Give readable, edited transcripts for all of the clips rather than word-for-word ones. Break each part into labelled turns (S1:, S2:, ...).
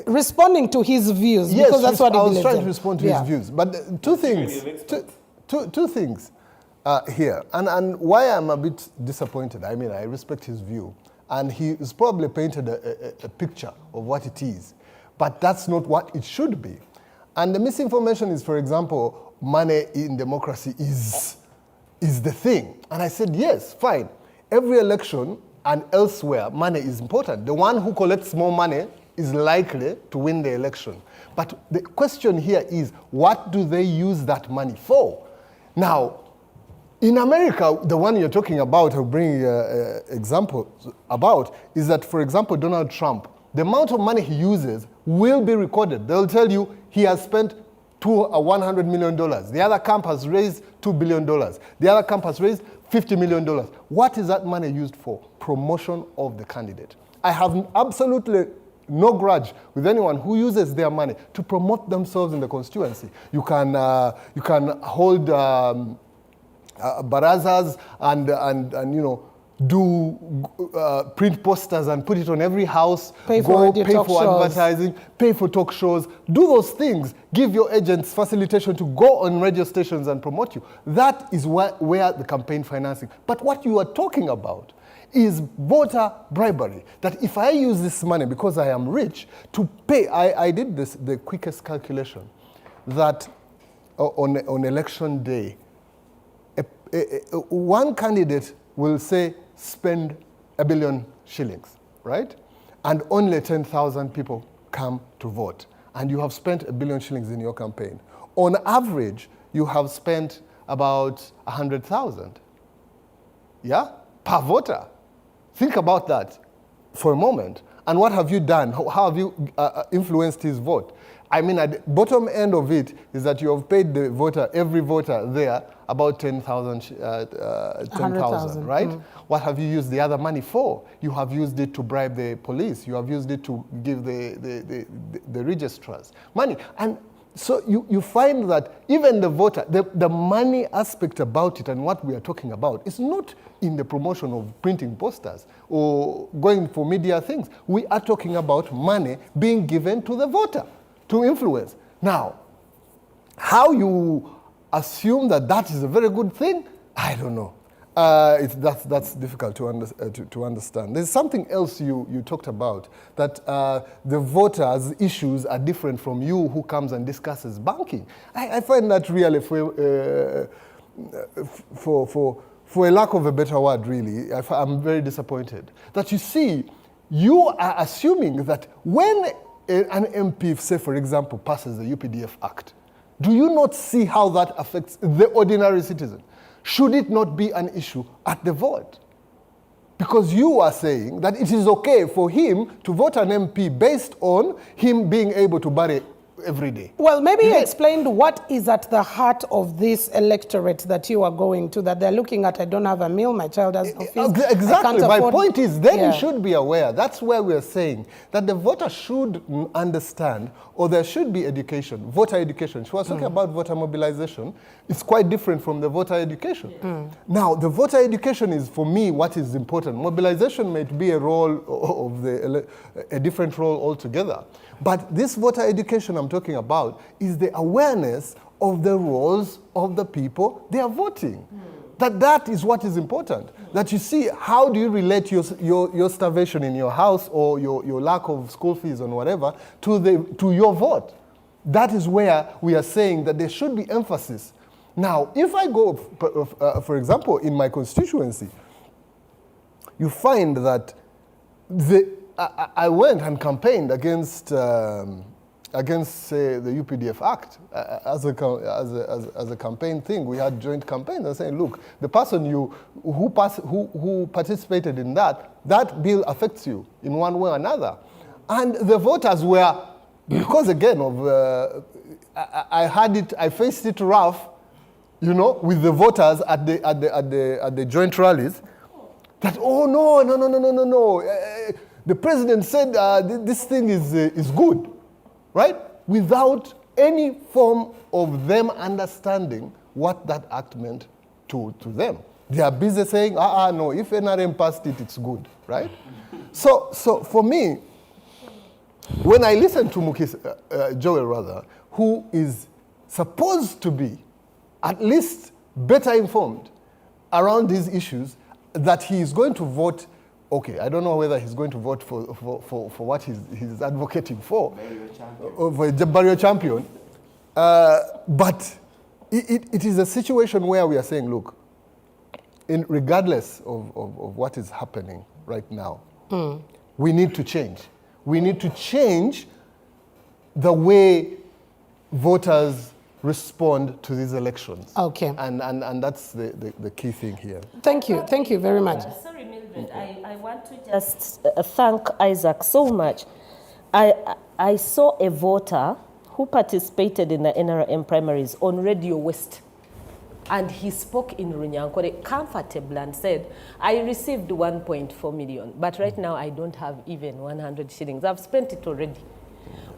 S1: responding to his views,
S2: yes,
S1: because that's what he
S2: I was
S1: believes
S2: trying
S1: in.
S2: to respond to his views. But two things here. And why I'm a bit disappointed, I mean, I respect his view. And he's probably painted a picture of what it is. But that's not what it should be. And the misinformation is, for example, money in democracy is the thing. And I said, yes, fine. Every election and elsewhere, money is important. The one who collects more money is likely to win the election. But the question here is, what do they use that money for? Now, in America, the one you're talking about, I'll bring example about, is that, for example, Donald Trump, the amount of money he uses will be recorded. They'll tell you he has spent $100 million. The other camp has raised $2 billion. The other camp has raised $50 million. What is that money used for? Promotion of the candidate. I have absolutely no grudge with anyone who uses their money to promote themselves in the constituency. You can hold barazas and you know, do print posters and put it on every house, pay for advertising, pay for talk shows, do those things, give your agents facilitation to go on radio stations and promote you. That is where the campaign financing. But what you are talking about is voter bribery. That if I use this money because I am rich to pay, I did the quickest calculation, that on election day, one candidate will say, spend $1 billion shillings, right? And only 10,000 people come to vote. And you have spent $1 billion shillings in your campaign. On average, you have spent about 100,000, yeah, per voter. Think about that for a moment. And what have you done? How have you influenced his vote? I mean, at the bottom end of it is that you have paid the voter, every voter there, about 10,000, right? Mm. What have you used the other money for? You have used it to bribe the police. You have used it to give the registrars money. And so you find that even the voter, the money aspect about it and what we are talking about is not in the promotion of printing posters or going for media things. We are talking about money being given to the voter to influence. Now, how you assume that is a very good thing, I don't know. That's difficult to understand. There's something else you talked about, that the voters' issues are different from you who comes and discusses banking. I find that really, for a lack of a better word, really, I'm very disappointed. That you see, you are assuming that when an MP, say for example, passes the UPDF Act, do you not see how that affects the ordinary citizen? Should it not be an issue at the vote? Because you are saying that it is okay for him to vote an MP based on him being able to bury every day. Well, maybe you explained what is at the heart of this electorate that you are going to, that they're looking at, I don't have a meal, my child has no fees. Exactly. My point is, then you should be aware. That's where we're saying that the voter should understand, or there should be education, voter education. She was talking about voter mobilization. It's quite different from the voter education. Now, the voter education is, for me, what is important. Mobilization may be a role of a different role altogether. But this voter education I'm talking about is the awareness of the roles of the people they are voting. That is what is important. That you see, how do you relate your starvation in your house or your lack of school fees or whatever to your vote. That is where we are saying that there should be emphasis. Now, if I go, for example, in my constituency, you find that I went and campaigned against the UPDF Act as a campaign thing. We had joint campaigns and saying, look, the person who participated in that bill affects you in one way or another. And the voters were, because again of I faced it rough, you know, with the voters at the joint rallies. That no. The president said this thing is good, right? Without any form of them understanding what that act meant to them. They are busy saying, no, if NRM passed it, it's good, right? So for me, When I listen to Joel rather, who is supposed to be at least better informed around these issues, that he is going to vote, okay, I don't know whether he's going to vote for what he's advocating for, for a barrier champion, but it is a situation where we are saying, look, regardless of what is happening right now, we need to change. We need to change the way voters respond to these elections.
S1: Okay.
S2: And that's the key thing here.
S1: Thank you very much.
S3: Sorry, Mildred, I want to just thank Isaac so much. I saw a voter who participated in the NRM primaries on Radio West. And he spoke in Runyankore comfortably and said, I received 1.4 million, but right now I don't have even 100 shillings. I've spent it already.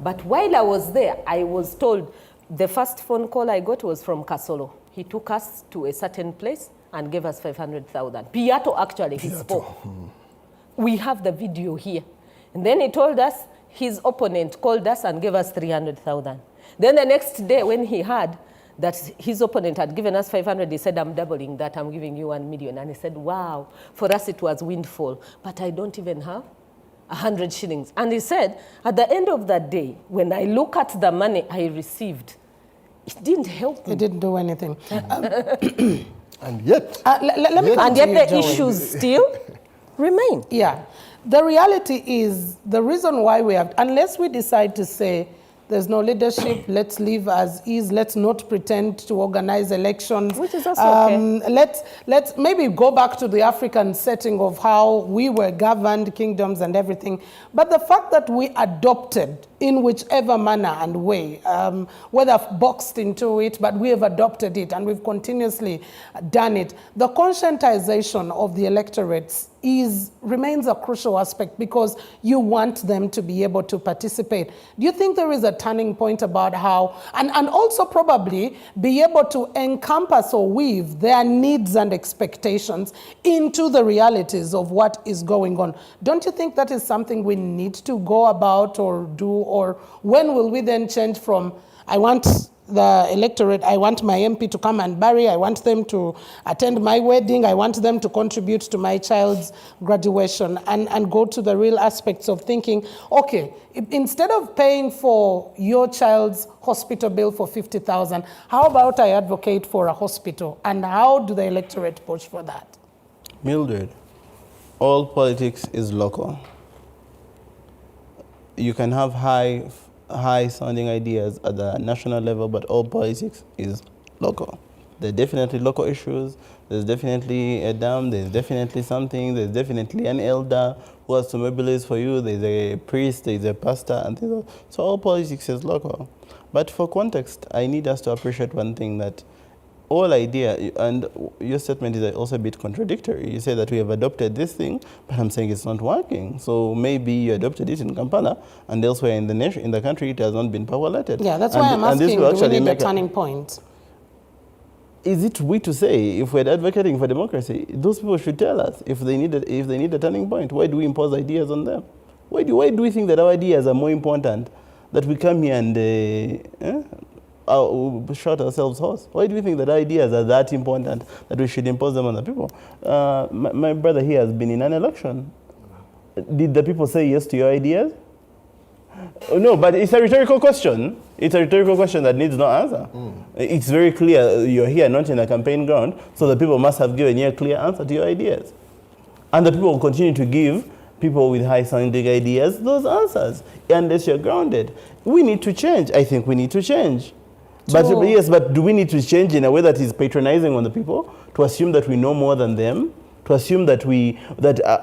S3: But while I was there, I was told, the first phone call I got was from Kasolo. He took us to a certain place and gave us 500,000. Piato actually, he spoke. We have the video here. And then he told us his opponent called us and gave us 300,000. Then the next day when he heard that his opponent had given us 500, he said, I'm doubling that, I'm giving you 1 million. And he said, wow, for us it was windfall, but I don't even have 100 shillings. And he said, at the end of that day, when I look at the money I received, it didn't help me.
S1: It didn't do anything.
S2: And yet,
S1: let me
S3: and yet the
S1: Joey.
S3: issues still remain.
S1: Yeah. The reality is, the reason why we have, unless we decide to say, there's no leadership, let's live as is, let's not pretend to organize elections.
S3: Which is also okay.
S1: Let's maybe go back to the African setting of how we were governed, kingdoms and everything. But the fact that we adopted in whichever manner and way, whether boxed into it, but we have adopted it and we've continuously done it. The conscientization of the electorates remains a crucial aspect because you want them to be able to participate. Do you think there is a turning point about how, and also probably be able to encompass or weave their needs and expectations into the realities of what is going on? Don't you think that is something we need to go about or do, or when will we then change from, I want the electorate, I want my MP to come and bury, I want them to attend my wedding, I want them to contribute to my child's graduation, and go to the real aspects of thinking, okay, instead of paying for your child's hospital bill for 50,000, how about I advocate for a hospital? And how do the electorate push for that?
S4: Mildred, all politics is local. You can have high-sounding ideas at the national level, but all politics is local. There are definitely local issues. There's definitely a dam. There's definitely something. There's definitely an elder who has to mobilize for you. There's a priest. There's a pastor. And things. So all politics is local. But for context, I need us to appreciate one thing, that all idea, and your statement is also a bit contradictory. You say that we have adopted this thing, but I'm saying it's not working. So maybe you adopted it in Kampala, and elsewhere in the nation, in the country, it has not been populated.
S1: Yeah, that's why I'm asking, do we need a turning point?
S4: Is it we to say, if we're advocating for democracy, those people should tell us if they need a turning point? Why do we impose ideas on them? Why do we think that our ideas are more important, that we come here and shout ourselves hoarse? Why do we think that ideas are that important that we should impose them on the people? My brother here has been in an election. Did the people say yes to your ideas? No, but it's a rhetorical question. It's a rhetorical question that needs no answer. It's very clear you're here not in a campaign ground, so the people must have given you a clear answer to your ideas. And the people will continue to give people with high-sounding ideas those answers, unless you're grounded. We need to change. I think we need to change. But yes, but do we need to change in a way that is patronizing on the people, to assume that we know more than them, to assume that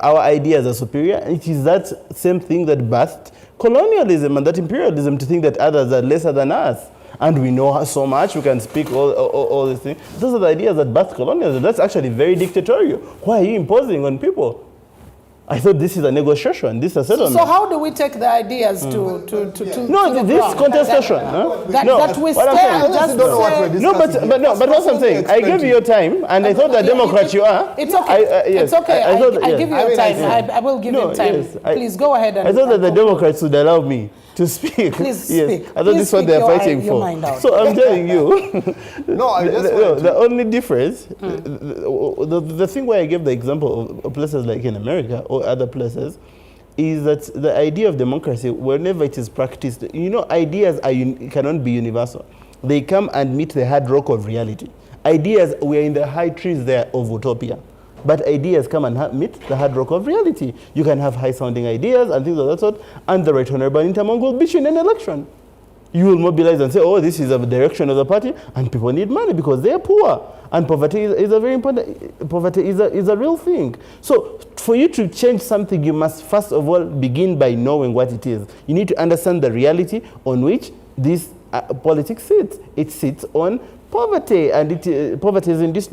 S4: our ideas are superior? It is that same thing that birthed colonialism and that imperialism, to think that others are lesser than us. And we know so much, we can speak all these things. Those are the ideas that birthed colonialism. That's actually very dictatorial. Why are you imposing on people? I thought this is a negotiation. This is a settlement.
S1: So how do we take the ideas to
S4: No,
S1: the
S4: this
S1: ground?
S4: contestation.
S1: That we
S4: what I'm
S1: stay
S4: saying-
S1: and just
S2: don't know what we're
S1: say,
S4: No, but what I'm saying, I gave you your time, and I thought the Democrat you are.
S1: It's okay.
S4: Yes,
S1: It's okay.
S4: I thought,
S1: I
S4: yes.
S1: give you
S2: I
S1: your
S2: mean, I
S1: time.
S2: see.
S1: I will give
S4: No,
S1: you time.
S4: yes,
S1: Please go ahead and
S4: I thought that the
S1: and
S4: Democrats would allow me to speak.
S1: Please
S4: yes.
S1: speak.
S4: I thought
S1: Please
S4: this is what
S1: speak
S4: they're
S1: your-
S4: fighting
S1: your
S4: for.
S1: mind out.
S4: So I'm telling you,
S2: No, I just wanted
S4: the only difference, the thing where I gave the example of places like in America or other places, is that the idea of democracy, whenever it is practiced, ideas cannot be universal. They come and meet the hard rock of reality. Ideas, we are in the high trees there of utopia. But ideas come and meet the hard rock of reality. You can have high-sounding ideas and things of that sort, and the right honorable Intermong will beat you in an election. You will mobilize and say, oh, this is the direction of the party, and people need money because they are poor. And poverty is a very important, poverty is a real thing. So for you to change something, you must first of all begin by knowing what it is. You need to understand the reality on which this politics sits. It sits on poverty, and poverty is in this